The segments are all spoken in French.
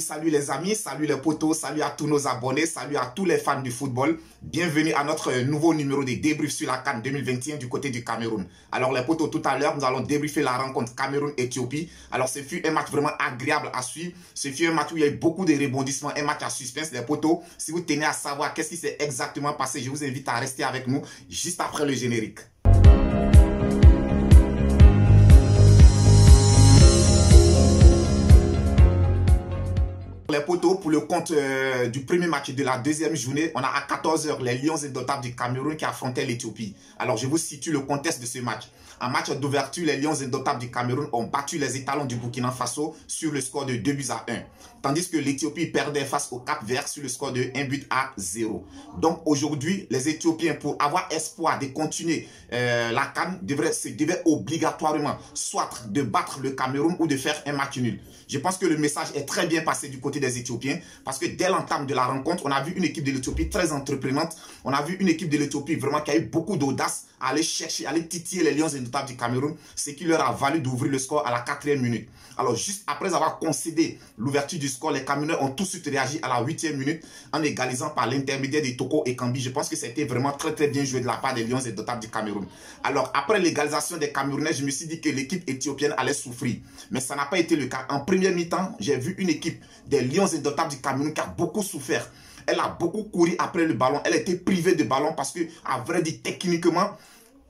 Salut les amis, salut les potos, salut à tous nos abonnés, salut à tous les fans du football. Bienvenue à notre nouveau numéro de débrief sur la CAN 2021 du côté du Cameroun. Alors les potos, tout à l'heure, nous allons débriefer la rencontre Cameroun-Éthiopie. Alors ce fut un match vraiment agréable à suivre. Ce fut un match où il y a eu beaucoup de rebondissements, un match à suspense. Les potos, si vous tenez à savoir qu'est-ce qui s'est exactement passé, je vous invite à rester avec nous juste après le générique. Les potos, pour le compte du premier match de la deuxième journée, on a à 14 h les Lions indomptables du Cameroun qui affrontaient l'Éthiopie. Alors, je vous situe le contexte de ce match. En match d'ouverture, les Lions indomptables du Cameroun ont battu les étalons du Burkina Faso sur le score de 2-1. Tandis que l'Éthiopie perdait face au Cap-Vert sur le score de 1-0. Donc aujourd'hui, les Éthiopiens, pour avoir espoir de continuer la CAN, devaient obligatoirement soit de battre le Cameroun ou de faire un match nul. Je pense que le message est très bien passé du côté des Éthiopiens parce que dès l'entame de la rencontre, on a vu une équipe de l'Éthiopie très entreprenante. On a vu une équipe de l'Éthiopie vraiment qui a eu beaucoup d'audace à aller chercher, à aller titiller les Lions indomptables du Cameroun, ce qui leur a valu d'ouvrir le score à la 4e minute. Alors juste après avoir concédé l'ouverture du score, les Camerounais ont tout de suite réagi à la 8e minute en égalisant par l'intermédiaire de Toko et Kambi. Je pense que c'était vraiment très bien joué de la part des Lions indomptables du Cameroun. Alors après l'égalisation des Camerounais, je me suis dit que l'équipe éthiopienne allait souffrir. Mais ça n'a pas été le cas. En première mi-temps, j'ai vu une équipe des Lions indomptables du Cameroun qui a beaucoup souffert. Elle a beaucoup couru après le ballon. Elle était privée de ballon parce que, à vrai dire, techniquement,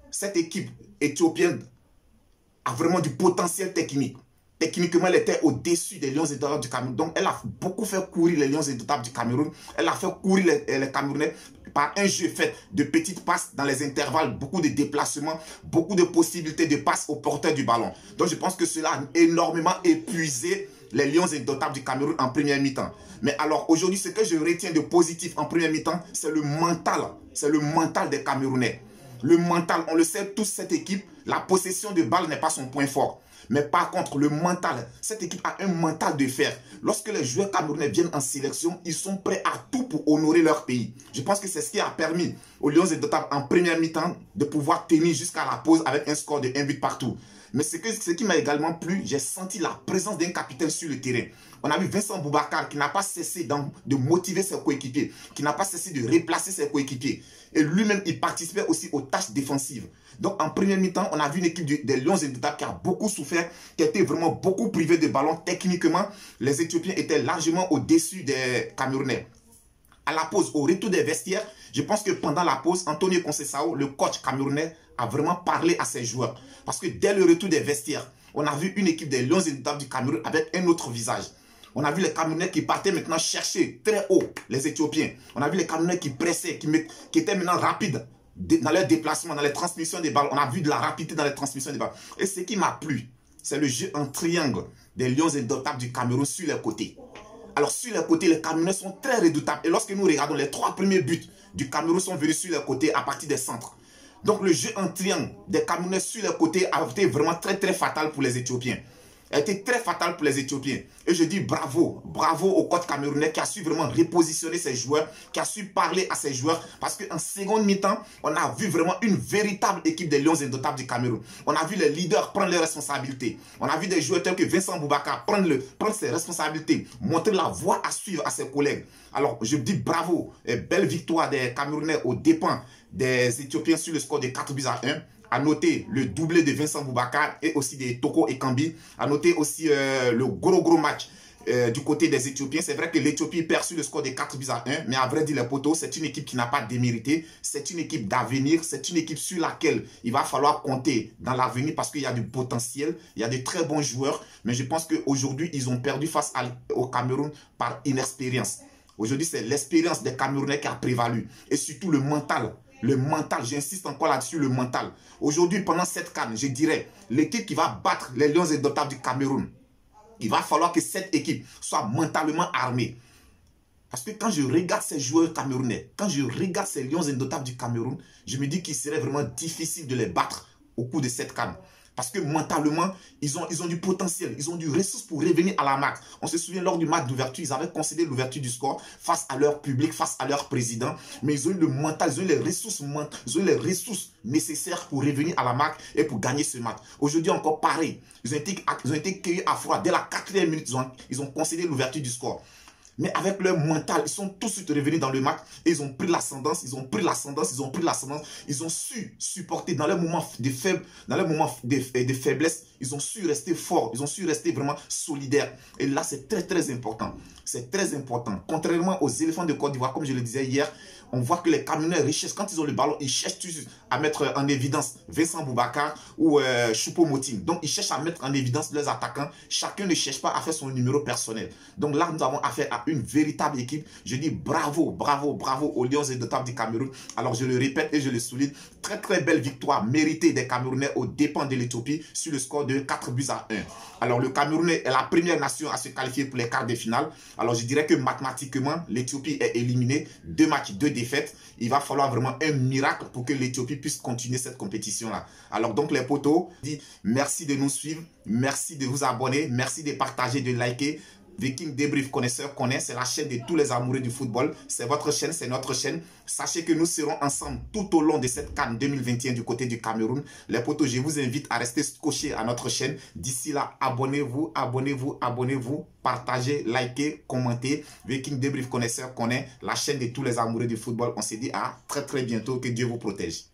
cette équipe éthiopienne a vraiment du potentiel technique. Techniquement, elle était au-dessus des Lions indomptables du Cameroun. Donc, elle a beaucoup fait courir les Lions indomptables du Cameroun. Elle a fait courir les Camerounais par un jeu fait de petites passes dans les intervalles, beaucoup de déplacements, beaucoup de possibilités de passes au porteur du ballon. Donc, je pense que cela a énormément épuisé les Lions indomptables du Cameroun en première mi-temps. Mais alors, aujourd'hui, ce que je retiens de positif en première mi-temps, c'est le mental. C'est le mental des Camerounais. Le mental, on le sait tous, cette équipe, la possession de balle n'est pas son point fort. Mais par contre, le mental, cette équipe a un mental de fer. Lorsque les joueurs camerounais viennent en sélection, ils sont prêts à tout pour honorer leur pays. Je pense que c'est ce qui a permis aux Lions indomptables en première mi-temps de pouvoir tenir jusqu'à la pause avec un score de 1 but partout. Mais ce qui m'a également plu, j'ai senti la présence d'un capitaine sur le terrain. On a vu Vincent Boubacar qui n'a pas cessé de motiver ses coéquipiers, qui n'a pas cessé de replacer ses coéquipiers. Et lui-même, il participait aussi aux tâches défensives. Donc en première mi-temps, on a vu une équipe des Lions indomptables qui a beaucoup souffert, qui était vraiment beaucoup privée de ballon. Techniquement, les Éthiopiens étaient largement au-dessus des Camerounais. À la pause, au retour des vestiaires, je pense que pendant la pause, Antonio Conceição, le coach camerounais, a vraiment parlé à ses joueurs. Parce que dès le retour des vestiaires, on a vu une équipe des Lions indomptables du Cameroun avec un autre visage. On a vu les Camerounais qui partaient maintenant chercher très haut les Éthiopiens. On a vu les Camerounais qui pressaient, qui étaient maintenant rapides dans leurs déplacements, dans les transmissions des balles. On a vu de la rapidité dans les transmissions des balles. Et ce qui m'a plu, c'est le jeu en triangle des Lions indomptables du Cameroun sur les côtés. Alors sur les côtés, les Camerounais sont très redoutables. Et lorsque nous regardons, les 3 premiers buts du Cameroun sont venus sur les côtés à partir des centres. Donc le jeu en triangle des Camerounais sur les côtés a été vraiment très fatal pour les Éthiopiens. A été très fatal pour les Éthiopiens. Et je dis bravo, bravo au coach camerounais qui a su vraiment repositionner ses joueurs, qui a su parler à ses joueurs. Parce qu'en seconde mi-temps, on a vu vraiment une véritable équipe des Lions indomptables du Cameroun. On a vu les leaders prendre leurs responsabilités. On a vu des joueurs tels que Vincent Boubacar prendre ses responsabilités, montrer la voie à suivre à ses collègues. Alors je dis bravo, et belle victoire des Camerounais aux dépens des Éthiopiens sur le score de 4-1. À noter le doublé de Vincent Boubacar et aussi de Toko et Kambi. À noter aussi le gros match du côté des Éthiopiens. C'est vrai que l'Éthiopie perd sur le score de 4-1. Mais à vrai dire, les potos, c'est une équipe qui n'a pas démérité. C'est une équipe d'avenir. C'est une équipe sur laquelle il va falloir compter dans l'avenir parce qu'il y a du potentiel. Il y a de très bons joueurs. Mais je pense qu'aujourd'hui, ils ont perdu face au Cameroun par inexpérience. Aujourd'hui, c'est l'expérience des Camerounais qui a prévalu. Et surtout le mental. Le mental, j'insiste encore là-dessus, le mental. Aujourd'hui, pendant cette CAN, je dirais, l'équipe qui va battre les Lions indomptables du Cameroun, il va falloir que cette équipe soit mentalement armée. Parce que quand je regarde ces joueurs camerounais, quand je regarde ces Lions indomptables du Cameroun, je me dis qu'il serait vraiment difficile de les battre au cours de cette CAN. Parce que mentalement, ils ont du potentiel, ils ont du ressource pour revenir à la marque. On se souvient, lors du match d'ouverture, ils avaient concédé l'ouverture du score face à leur public, face à leur président. Mais ils ont eu le mental, ils ont eu les ressources nécessaires pour revenir à la marque et pour gagner ce match. Aujourd'hui encore pareil. Ils ont été cueillis à froid. Dès la 4e minute, ils ont concédé l'ouverture du score. Mais avec leur mental, ils sont tout de suite revenus dans le match et ils ont pris l'ascendance, ils ont su supporter dans les moments de faiblesse, ils ont su rester forts, ils ont su rester vraiment solidaires. Et là, c'est très très important. C'est très important. Contrairement aux éléphants de Côte d'Ivoire, comme je le disais hier, on voit que les Camerounais richesses, quand ils ont le ballon, ils cherchent toujours à mettre en évidence Vincent Boubacar ou Choupo-Moting. Donc, ils cherchent à mettre en évidence leurs attaquants. Chacun ne cherche pas à faire son numéro personnel. Donc là, nous avons affaire à une véritable équipe. Je dis bravo, bravo, bravo aux Lions indomptables du Cameroun. Alors, je le répète et je le souligne. Très, très belle victoire méritée des Camerounais aux dépens de l'Éthiopie sur le score de 4-1. Alors, le Cameroun est la première nation à se qualifier pour les quarts de finale. Alors, je dirais que mathématiquement, l'Éthiopie est éliminée. 2 matchs, 2 défaites. Il va falloir vraiment un miracle pour que l'Éthiopie puisse continuer cette compétition-là. Alors, donc, les potos, merci de nous suivre. Merci de vous abonner. Merci de partager, de liker. Viking Débrief Connaisseur connaît, c'est la chaîne de tous les amoureux du football. C'est votre chaîne, c'est notre chaîne. Sachez que nous serons ensemble tout au long de cette CAN 2021 du côté du Cameroun. Les potos, je vous invite à rester scotchés à notre chaîne. D'ici là, abonnez-vous, abonnez-vous, abonnez-vous. Partagez, likez, commentez. Viking Débrief Connaisseur connaît, la chaîne de tous les amoureux du football. On se dit à très très bientôt. Que Dieu vous protège.